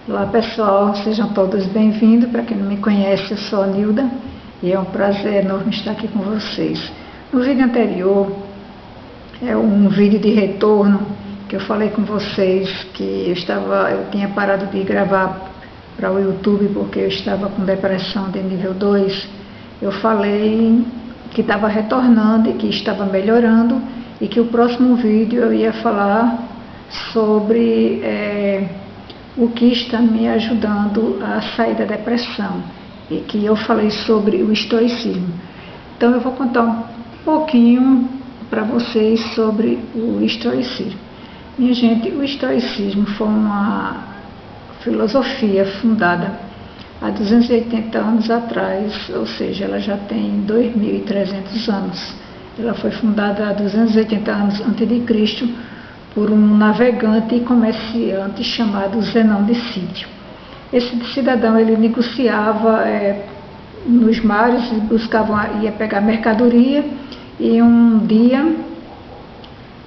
Olá pessoal, sejam todos bem-vindos. Para quem não me conhece, eu sou a Nilda e é um prazer enorme estar aqui com vocês. No vídeo anterior, é um vídeo de retorno que eu falei com vocês que eu tinha parado de gravar para o YouTube porque eu estava com depressão de nível 2. Eu falei que estava retornando e que estava melhorando e que o próximo vídeo eu ia falar sobre o que está me ajudando a sair da depressão, e que eu falei sobre o estoicismo. Então eu vou contar um pouquinho para vocês sobre o estoicismo. Minha gente, o estoicismo foi uma filosofia fundada há 280 anos atrás, ou seja, ela já tem 2.300 anos. Ela foi fundada há 280 anos antes de Cristo por um navegante e comerciante chamado Zenão de Sício. Esse cidadão ele negociava nos mares, ia pegar mercadoria, e um dia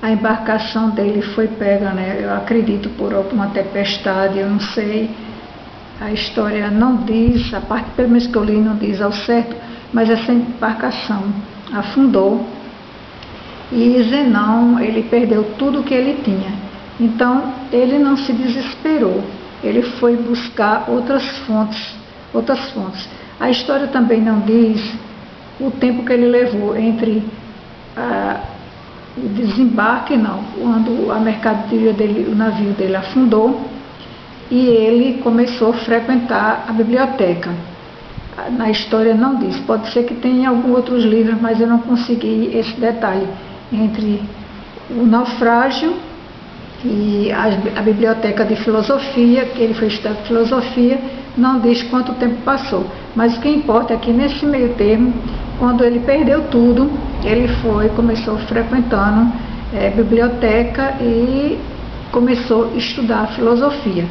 a embarcação dele foi pega, eu acredito por alguma tempestade, eu não sei, a história não diz, a parte pelo menos que eu li não diz ao certo, mas essa embarcação afundou. E Zenão, ele perdeu tudo o que ele tinha. Então, ele não se desesperou. Ele foi buscar outras fontes. A história também não diz o tempo que ele levou entre o desembarque, quando a mercadoria dele, o navio dele afundou, e ele começou a frequentar a biblioteca. Na história não diz. Pode ser que tenha alguns outros livros, mas eu não consegui esse detalhe. Entre o naufrágio e a biblioteca de filosofia, que ele foi estudar filosofia, não diz quanto tempo passou. Mas o que importa é que nesse meio termo, quando ele perdeu tudo, ele começou frequentando biblioteca e começou a estudar filosofia.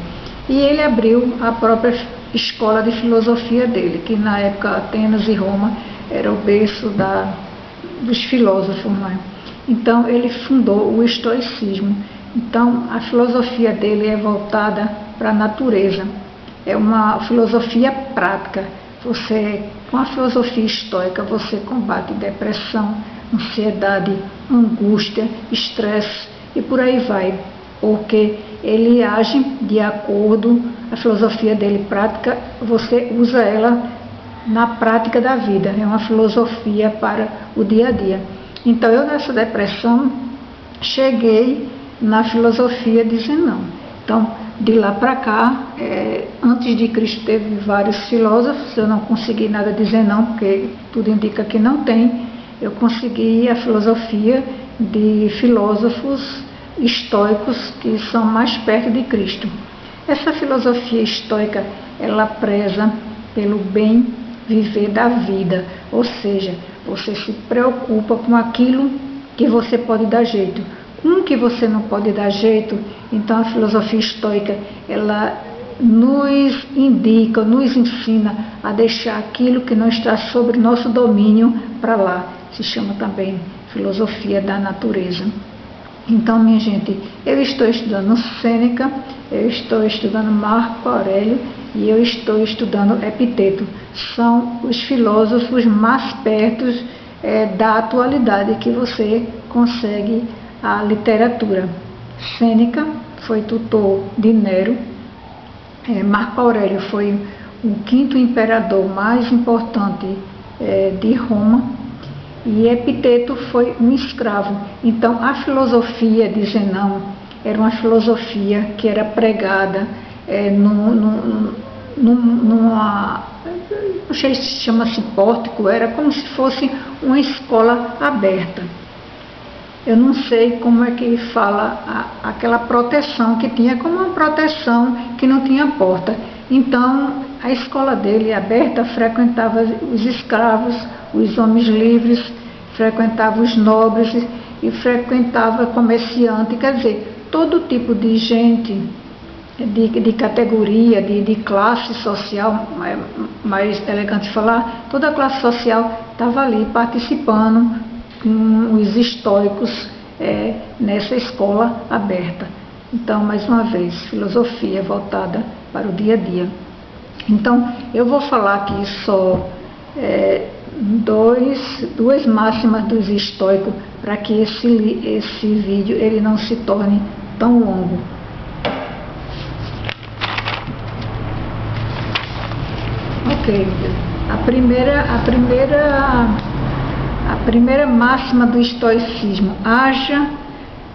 E ele abriu a própria escola de filosofia dele, que na época Atenas e Roma era o berço dos filósofos, Então ele fundou o estoicismo. Então a filosofia dele é voltada para a natureza. É uma filosofia prática. Com a filosofia estoica, você combate depressão, ansiedade, angústia, estresse e por aí vai. Porque ele age de acordo, a filosofia dele prática, você usa ela na prática da vida. É uma filosofia para o dia a dia. Então eu nessa depressão cheguei na filosofia de Zenão. Então de lá para cá, antes de Cristo teve vários filósofos, eu não consegui nada de Zenão, porque tudo indica que não tem. Eu consegui a filosofia de filósofos estoicos que são mais perto de Cristo. Essa filosofia estoica, ela preza pelo bem viver da vida, ou seja, você se preocupa com aquilo que você pode dar jeito. Com o que você não pode dar jeito, então a filosofia estoica, ela nos indica, nos ensina a deixar aquilo que não está sob nosso domínio para lá. Se chama também filosofia da natureza. Então, minha gente, eu estou estudando Sêneca, eu estou estudando Marco Aurélio e eu estou estudando Epiteto. São os filósofos mais perto da atualidade que você consegue a literatura. Sêneca foi tutor de Nero, Marco Aurélio foi o quinto imperador mais importante de Roma, e Epiteto foi um escravo. Então a filosofia de Zenão era uma filosofia que era pregada numa, não sei se chama-se pórtico, era como se fosse uma escola aberta. Eu não sei como é que fala aquela proteção que tinha, como uma proteção que não tinha porta. Então a escola dele aberta frequentava os escravos, os homens livres, frequentava os nobres e frequentava comerciante, quer dizer, todo tipo de gente, de categoria, de classe social, mais elegante falar, toda a classe social estava ali participando com os estoicos nessa escola aberta. Então, mais uma vez, filosofia voltada para o dia a dia. Então, eu vou falar aqui só duas máximas dos estoicos, para que esse vídeo ele não se torne tão longo. Ok, a primeira máxima do estoicismo: haja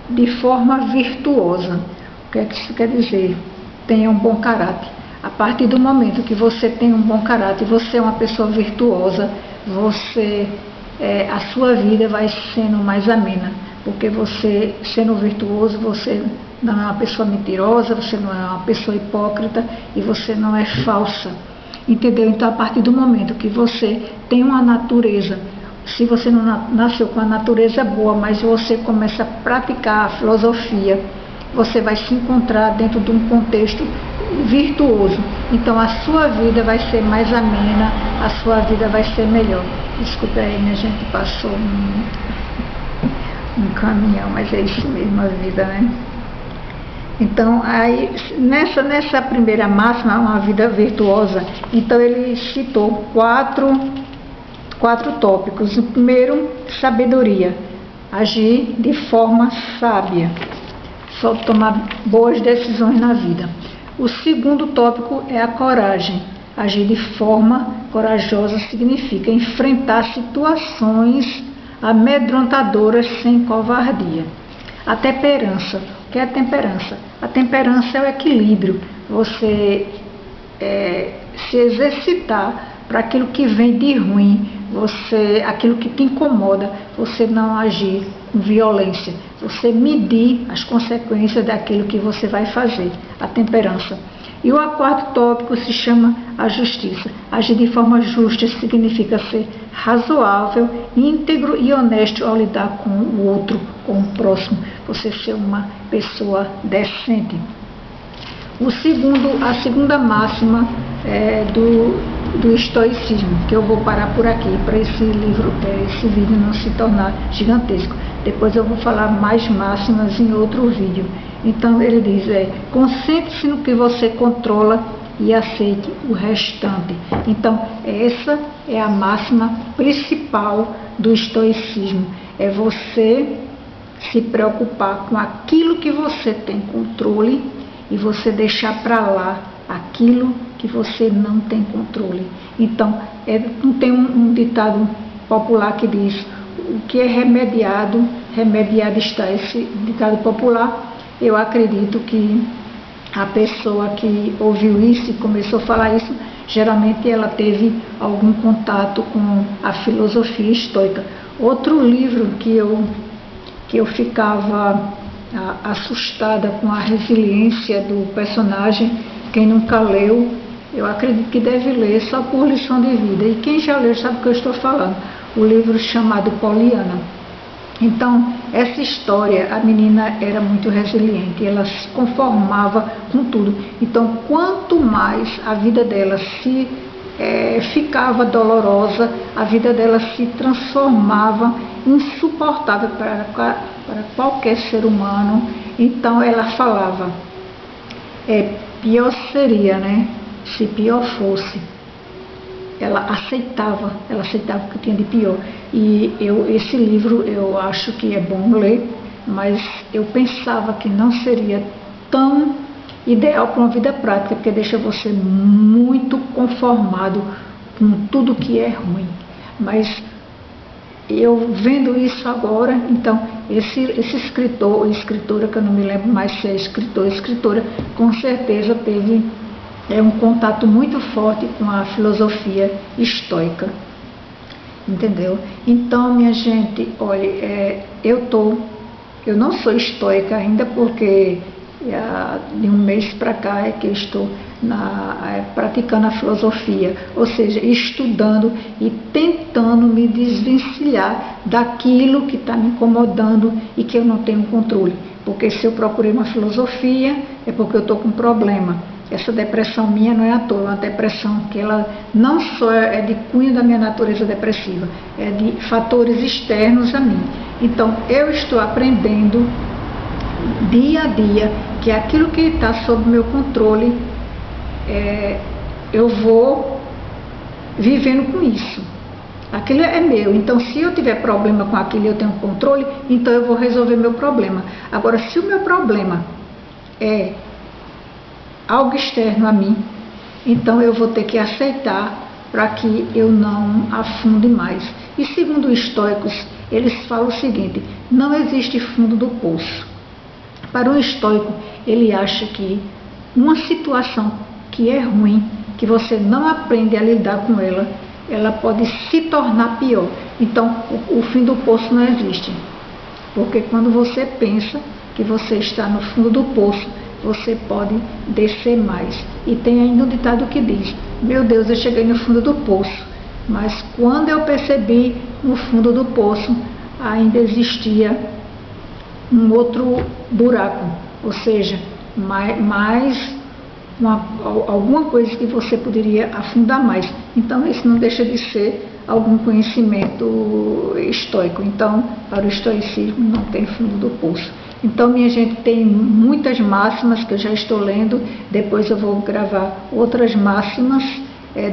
de forma virtuosa. O que é que isso quer dizer? Tenha um bom caráter. A partir do momento que você tem um bom caráter, você é uma pessoa virtuosa, a sua vida vai sendo mais amena, porque você, sendo virtuoso, você não é uma pessoa mentirosa, você não é uma pessoa hipócrita e você não é falsa, entendeu? Então, a partir do momento que você tem uma natureza, se você não nasceu com a natureza boa, mas você começa a praticar a filosofia, você vai se encontrar dentro de um contexto virtuoso. Então a sua vida vai ser mais amena, a sua vida vai ser melhor. Desculpa aí, minha gente, passou um caminhão, mas é isso mesmo a vida, né? Então, aí, nessa primeira máxima, uma vida virtuosa, então ele citou quatro tópicos. O primeiro, sabedoria, agir de forma sábia, só tomar boas decisões na vida. O segundo tópico é a coragem. Agir de forma corajosa significa enfrentar situações amedrontadoras sem covardia. A temperança. O que é a temperança? A temperança é o equilíbrio. Você se exercitar para aquilo que vem de ruim, aquilo que te incomoda, você não agir com violência, você medir as consequências daquilo que você vai fazer, a temperança. E o quarto tópico se chama a justiça. Agir de forma justa significa ser razoável, íntegro e honesto ao lidar com o outro, com o próximo, você ser uma pessoa decente. A segunda máxima do estoicismo, que eu vou parar por aqui, para esse vídeo não se tornar gigantesco. Depois eu vou falar mais máximas em outro vídeo. Então ele diz, concentre-se no que você controla e aceite o restante. Então essa é a máxima principal do estoicismo, é você se preocupar com aquilo que você tem controle e você deixar para lá aquilo que você não tem controle. Então, não tem um ditado popular que diz: o que é remediado está. Esse ditado popular, eu acredito que a pessoa que ouviu isso e começou a falar isso, geralmente ela teve algum contato com a filosofia estoica. Outro livro que eu ficava assustada com a resiliência do personagem, quem nunca leu, eu acredito que deve ler só por lição de vida. E quem já leu sabe o que eu estou falando. O livro chamado Poliana. Então, essa história, a menina era muito resiliente, ela se conformava com tudo. Então, quanto mais a vida dela ficava dolorosa, a vida dela se transformava insuportável para qualquer ser humano. Então ela falava, pior seria, né, se pior fosse. Ela aceitava o que tinha de pior. E esse livro eu acho que é bom ler, mas eu pensava que não seria tão ideal para uma vida prática, porque deixa você muito conformado com tudo que é ruim. Mas eu vendo isso agora, então esse escritor ou escritora, que eu não me lembro mais se é escritor ou escritora, com certeza teve um contato muito forte com a filosofia estoica, entendeu? Então, minha gente, olha, eu não sou estoica ainda, porque de um mês para cá é que eu estou praticando a filosofia, ou seja, estudando e tentando me desvencilhar daquilo que está me incomodando e que eu não tenho controle. Porque se eu procurei uma filosofia, é porque eu estou com um problema. Essa depressão minha não é à toa, é uma depressão que ela não só é de cunho da minha natureza depressiva, é de fatores externos a mim. Então, eu estou aprendendo dia a dia que aquilo que está sob meu controle eu vou vivendo com isso. Aquilo é meu, então se eu tiver problema com aquilo e eu tenho controle, então eu vou resolver meu problema. Agora, se o meu problema é algo externo a mim, então eu vou ter que aceitar para que eu não afunde mais. E segundo os estoicos, eles falam o seguinte: não existe fundo do poço. Para um estoico, ele acha que uma situação que é ruim, que você não aprende a lidar com ela, ela pode se tornar pior. Então, o fim do poço não existe. Porque quando você pensa que você está no fundo do poço, você pode descer mais. E tem ainda um ditado que diz: meu Deus, eu cheguei no fundo do poço, mas quando eu percebi no fundo do poço, ainda existia um outro buraco, ou seja, alguma coisa que você poderia afundar mais. Então, isso não deixa de ser algum conhecimento estoico. Então, para o estoicismo, não tem fundo do poço. Então, minha gente, tem muitas máximas que eu já estou lendo. Depois eu vou gravar outras máximas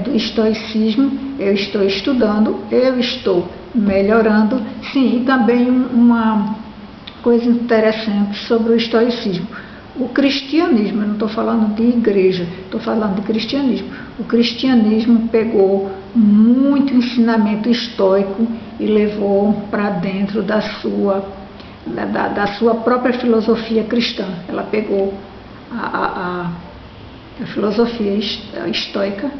do estoicismo. Eu estou estudando, eu estou melhorando. Sim, e também uma coisa interessante sobre o estoicismo. O cristianismo, eu não estou falando de igreja, estou falando de cristianismo. O cristianismo pegou muito ensinamento estoico e levou para dentro da sua própria filosofia cristã. Ela pegou a filosofia estoica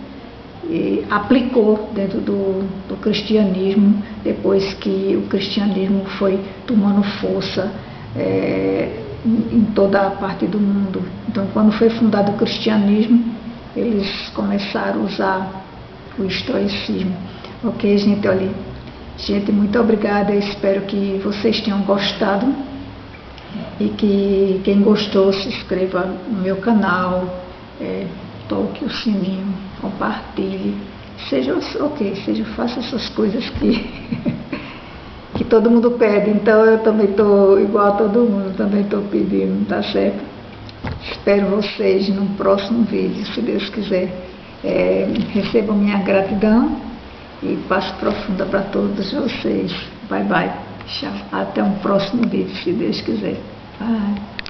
e aplicou dentro do cristianismo, depois que o cristianismo foi tomando força em toda a parte do mundo. Então, quando foi fundado o cristianismo, eles começaram a usar o estoicismo. Ok, gente, olha, gente, muito obrigada, eu espero que vocês tenham gostado e que quem gostou se inscreva no meu canal, toque o sininho, compartilhe, faça essas coisas que todo mundo pede. Então eu também estou igual a todo mundo, também estou pedindo, tá certo? Espero vocês no próximo vídeo, se Deus quiser. Recebam minha gratidão e paz profunda para todos vocês. Bye bye. Tchau. Até um próximo vídeo, se Deus quiser. Bye.